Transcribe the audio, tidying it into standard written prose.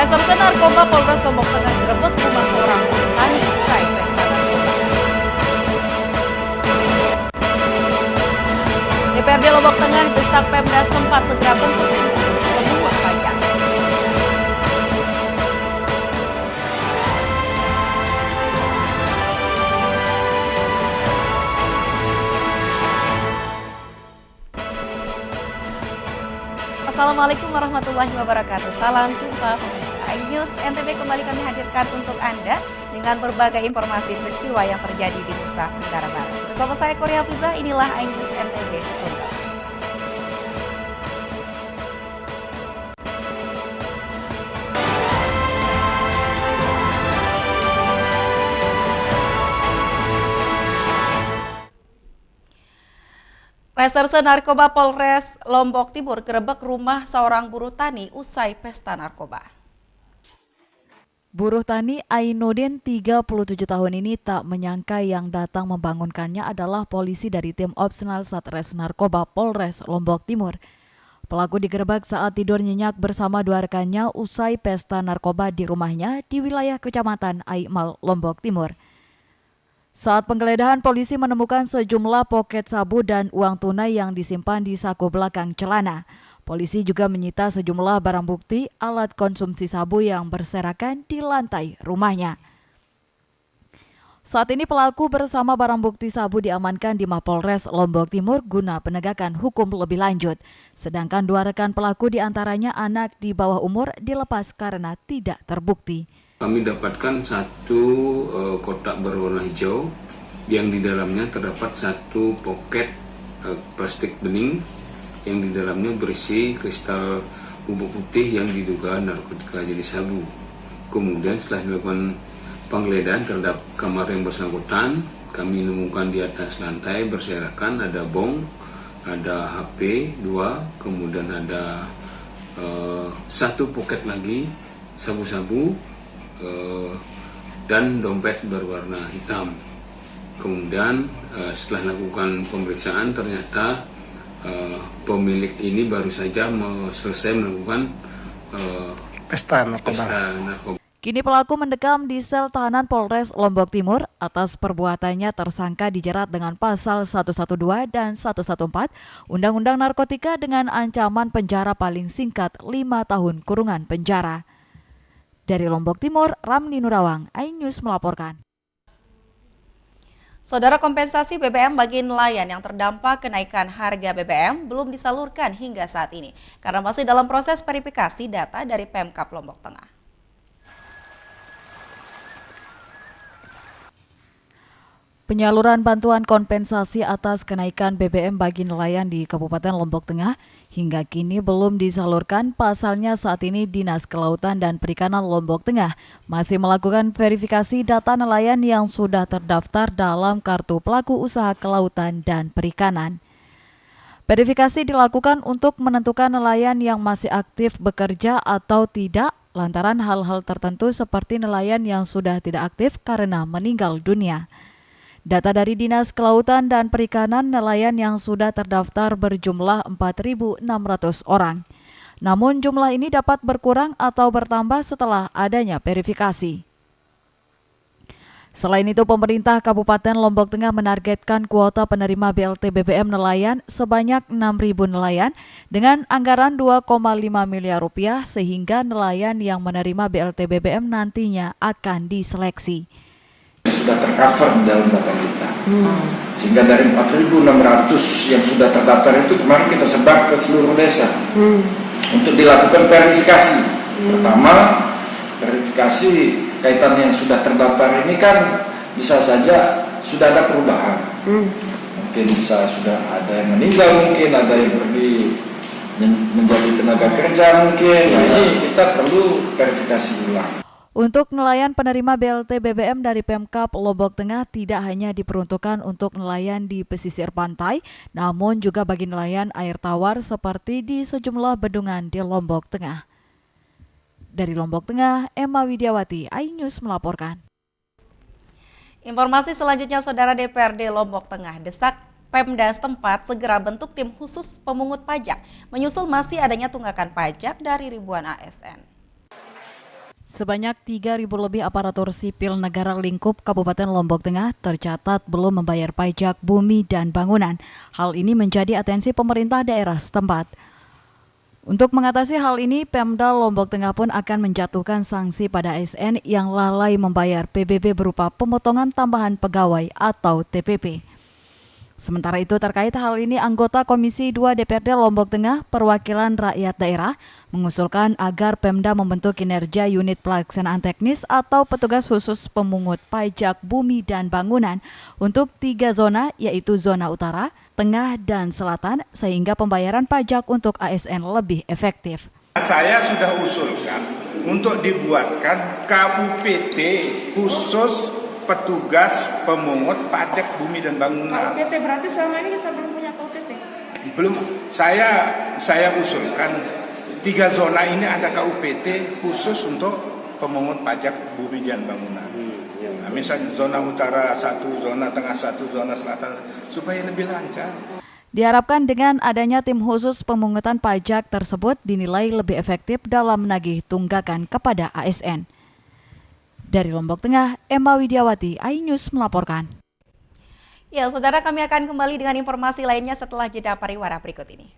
Reserse Narkoba Polres Lombok Tengah gerebek rumah seorang petani usai pesta narkoba. DPRD Lombok Tengah desak Pemda setempat segera bentuk tim khusus pemungut pajak. Assalamualaikum warahmatullahi wabarakatuh. Salam jumpa pemirsa iNews NTB, kembali kami hadirkan untuk Anda dengan berbagai informasi peristiwa yang terjadi di Nusa Tenggara Barat. Bersama saya Korea Fiza, inilah iNews NTB. Reserse Narkoba Polres Lombok Timur gerebek rumah seorang buruh tani usai pesta narkoba. Buruh tani Ainudin 37 tahun ini tak menyangka yang datang membangunkannya adalah polisi dari tim opsional Satres Narkoba Polres Lombok Timur. Pelaku digerebek saat tidur nyenyak bersama dua rekannya usai pesta narkoba di rumahnya di wilayah Kecamatan Aimal, Lombok Timur. Saat penggeledahan, polisi menemukan sejumlah poket sabu dan uang tunai yang disimpan di saku belakang celana. Polisi juga menyita sejumlah barang bukti alat konsumsi sabu yang berserakan di lantai rumahnya. Saat ini pelaku bersama barang bukti sabu diamankan di Mapolres Lombok Timur guna penegakan hukum lebih lanjut. Sedangkan dua rekan pelaku diantaranya anak di bawah umur dilepas karena tidak terbukti. Kami dapatkan satu kotak berwarna hijau yang di dalamnya terdapat satu poket plastik bening yang di dalamnya berisi kristal bubuk putih yang diduga narkotika jenis sabu. Kemudian setelah dilakukan penggeledahan terhadap kamar yang bersangkutan, kami menemukan di atas lantai berserakan ada bong, ada HP 2, kemudian ada satu poket lagi sabu-sabu dan dompet berwarna hitam. Kemudian setelah lakukan pemeriksaan ternyata pemilik ini baru saja selesai melakukan pesta narkoba. Kini pelaku mendekam di sel tahanan Polres Lombok Timur. Atas perbuatannya tersangka dijerat dengan pasal 112 dan 114 Undang-Undang Narkotika dengan ancaman penjara paling singkat 5 tahun kurungan penjara. Dari Lombok Timur, Ramli Nurawang, iNews melaporkan. Saudara, kompensasi BBM bagi nelayan yang terdampak kenaikan harga BBM belum disalurkan hingga saat ini karena masih dalam proses verifikasi data dari Pemkab Lombok Tengah. Penyaluran bantuan kompensasi atas kenaikan BBM bagi nelayan di Kabupaten Lombok Tengah hingga kini belum disalurkan. Pasalnya saat ini Dinas Kelautan dan Perikanan Lombok Tengah masih melakukan verifikasi data nelayan yang sudah terdaftar dalam Kartu Pelaku Usaha Kelautan dan Perikanan. Verifikasi dilakukan untuk menentukan nelayan yang masih aktif bekerja atau tidak lantaran hal-hal tertentu seperti nelayan yang sudah tidak aktif karena meninggal dunia. Data dari Dinas Kelautan dan Perikanan, nelayan yang sudah terdaftar berjumlah 4.600 orang. Namun jumlah ini dapat berkurang atau bertambah setelah adanya verifikasi. Selain itu, pemerintah Kabupaten Lombok Tengah menargetkan kuota penerima BLT BBM nelayan sebanyak 6.000 nelayan dengan anggaran 2,5 miliar rupiah sehingga nelayan yang menerima BLT BBM nantinya akan diseleksi. Sudah tercover dalam data kita, sehingga dari 4.600 yang sudah terdaftar itu kemarin kita sebar ke seluruh desa untuk dilakukan verifikasi. Pertama, verifikasi kaitan yang sudah terdaftar ini kan bisa saja sudah ada perubahan, mungkin bisa sudah ada yang meninggal, mungkin ada yang pergi menjadi tenaga kerja mungkin. Nah, ini kita perlu verifikasi ulang. Untuk nelayan penerima BLT BBM dari Pemkab Lombok Tengah tidak hanya diperuntukkan untuk nelayan di pesisir pantai, namun juga bagi nelayan air tawar seperti di sejumlah bendungan di Lombok Tengah. Dari Lombok Tengah, Emma Widiawati, iNews melaporkan. Informasi selanjutnya, Saudara, DPRD Lombok Tengah desak Pemda setempat segera bentuk tim khusus pemungut pajak, menyusul masih adanya tunggakan pajak dari ribuan ASN. Sebanyak 3.000 lebih aparatur sipil negara lingkup Kabupaten Lombok Tengah tercatat belum membayar pajak bumi dan bangunan. Hal ini menjadi atensi pemerintah daerah setempat. Untuk mengatasi hal ini, Pemda Lombok Tengah pun akan menjatuhkan sanksi pada ASN yang lalai membayar PBB berupa pemotongan tambahan pegawai atau TPP. Sementara itu terkait hal ini, anggota Komisi 2 DPRD Lombok Tengah Perwakilan Rakyat Daerah mengusulkan agar Pemda membentuk kinerja unit pelaksanaan teknis atau petugas khusus pemungut pajak bumi dan bangunan untuk 3 zona, yaitu zona utara, tengah, dan selatan, sehingga pembayaran pajak untuk ASN lebih efektif. Saya sudah usulkan untuk dibuatkan KUPT khusus petugas pemungut pajak bumi dan bangunan. KUPT berarti selama ini kita belum punya KUPT? Belum. Saya usulkan 3 zona ini ada KUPT khusus untuk pemungut pajak bumi dan bangunan. Nah, misalnya zona utara 1, zona tengah 1, zona selatan, supaya lebih lancar. Diharapkan dengan adanya tim khusus pemungutan pajak tersebut dinilai lebih efektif dalam menagih tunggakan kepada ASN. Dari Lombok Tengah, Emma Widiawati, iNews melaporkan. Ya, saudara, kami akan kembali dengan informasi lainnya setelah jeda pariwara berikut ini.